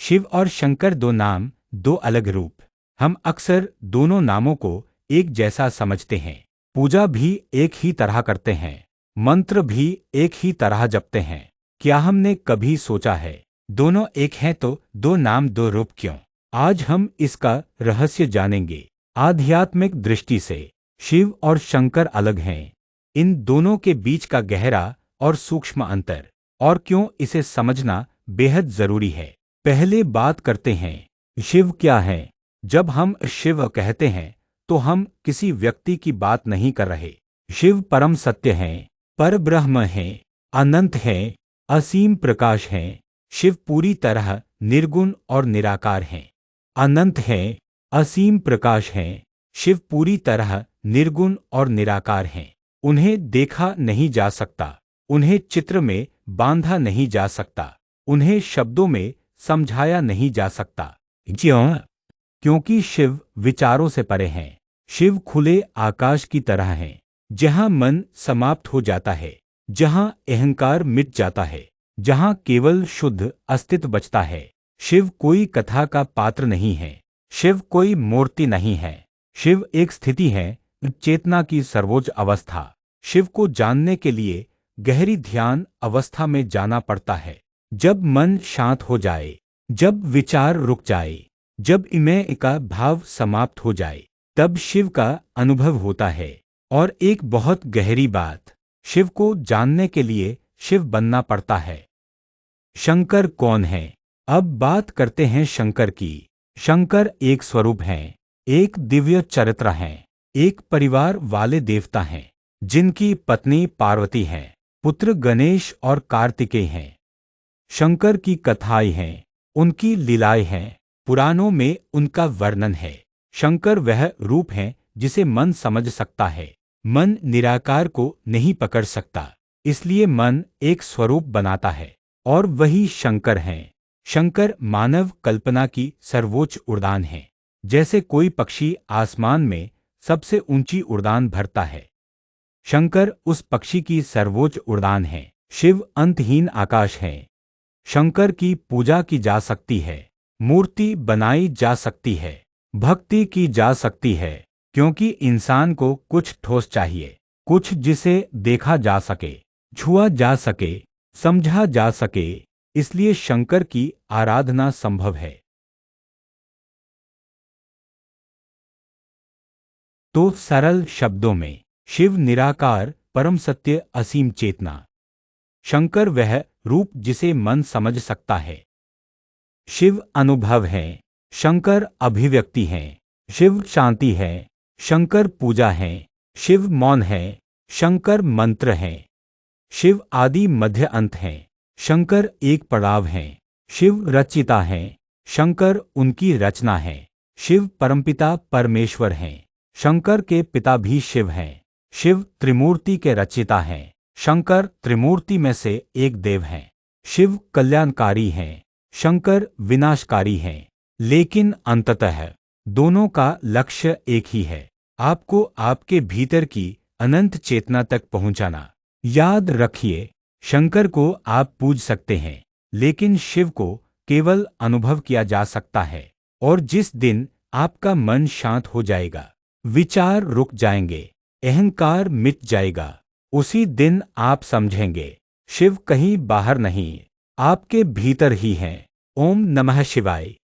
शिव और शंकर दो नाम, दो अलग रूप। हम अक्सर दोनों नामों को एक जैसा समझते हैं। पूजा भी एक ही तरह करते हैं, मंत्र भी एक ही तरह जपते हैं। क्या हमने कभी सोचा है दोनों एक हैं तो दो नाम दो रूप क्यों? आज हम इसका रहस्य जानेंगे। आध्यात्मिक दृष्टि से शिव और शंकर अलग हैं। इन दोनों के बीच का गहरा और सूक्ष्म अंतर और क्यों इसे समझना बेहद जरूरी है। पहले बात करते हैं शिव क्या है। जब हम शिव कहते हैं तो हम किसी व्यक्ति की बात नहीं कर रहे। शिव परम सत्य हैं, परब्रह्म हैं, अनंत हैं, असीम प्रकाश हैं। शिव पूरी तरह निर्गुण और निराकार हैं। अनंत हैं, असीम प्रकाश हैं। शिव पूरी तरह निर्गुण और निराकार हैं। उन्हें देखा नहीं जा सकता, उन्हें चित्र में बांधा नहीं जा सकता, उन्हें शब्दों में समझाया नहीं जा सकता। क्यों? क्योंकि शिव विचारों से परे हैं। शिव खुले आकाश की तरह हैं, जहां मन समाप्त हो जाता है, जहां अहंकार मिट जाता है, जहां केवल शुद्ध अस्तित्व बचता है। शिव कोई कथा का पात्र नहीं है, शिव कोई मूर्ति नहीं है। शिव एक स्थिति है, चेतना की सर्वोच्च अवस्था। शिव को जानने के लिए गहरी ध्यान अवस्था में जाना पड़ता है। जब मन शांत हो जाए, जब विचार रुक जाए, जब मैं का भाव समाप्त हो जाए, तब शिव का अनुभव होता है। और एक बहुत गहरी बात, शिव को जानने के लिए शिव बनना पड़ता है। शंकर कौन है? अब बात करते हैं शंकर की। शंकर एक स्वरूप हैं, एक दिव्य चरित्र हैं, एक परिवार वाले देवता हैं, जिनकी पत्नी पार्वती हैं, पुत्र गणेश और कार्तिकेय हैं। शंकर की कथाएं हैं, उनकी लीलाएं हैं, पुराणों में उनका वर्णन है। शंकर वह रूप है जिसे मन समझ सकता है। मन निराकार को नहीं पकड़ सकता, इसलिए मन एक स्वरूप बनाता है और वही शंकर हैं। शंकर मानव कल्पना की सर्वोच्च उड़ान है। जैसे कोई पक्षी आसमान में सबसे ऊंची उड़ान भरता है, शंकर उस पक्षी की सर्वोच्च उड़ान है। शिव अंतहीन आकाश है। शंकर की पूजा की जा सकती है, मूर्ति बनाई जा सकती है, भक्ति की जा सकती है, क्योंकि इंसान को कुछ ठोस चाहिए, कुछ जिसे देखा जा सके, छुआ जा सके, समझा जा सके। इसलिए शंकर की आराधना संभव है। तो सरल शब्दों में, शिव निराकार, परम सत्य, असीम चेतना। शंकर वह रूप जिसे मन समझ सकता है। शिव अनुभव है, शंकर अभिव्यक्ति हैं। शिव शांति है, शंकर पूजा है। शिव मौन है, शंकर मंत्र हैं। शिव आदि मध्य अंत हैं, शंकर एक पड़ाव हैं। शिव रचिता हैं, शंकर उनकी रचना है। शिव परमपिता परमेश्वर हैं, शंकर के पिता भी शिव हैं। शिव त्रिमूर्ति के रचिता हैं, शंकर त्रिमूर्ति में से एक देव हैं। शिव कल्याणकारी हैं, शंकर विनाशकारी हैं। लेकिन अंततः दोनों का लक्ष्य एक ही है, आपको आपके भीतर की अनंत चेतना तक पहुंचाना। याद रखिए, शंकर को आप पूज सकते हैं, लेकिन शिव को केवल अनुभव किया जा सकता है। और जिस दिन आपका मन शांत हो जाएगा, विचार रुक जाएंगे, अहंकार मिट जाएगा, उसी दिन आप समझेंगे शिव कहीं बाहर नहीं, आपके भीतर ही हैं। ओम नमः शिवाय।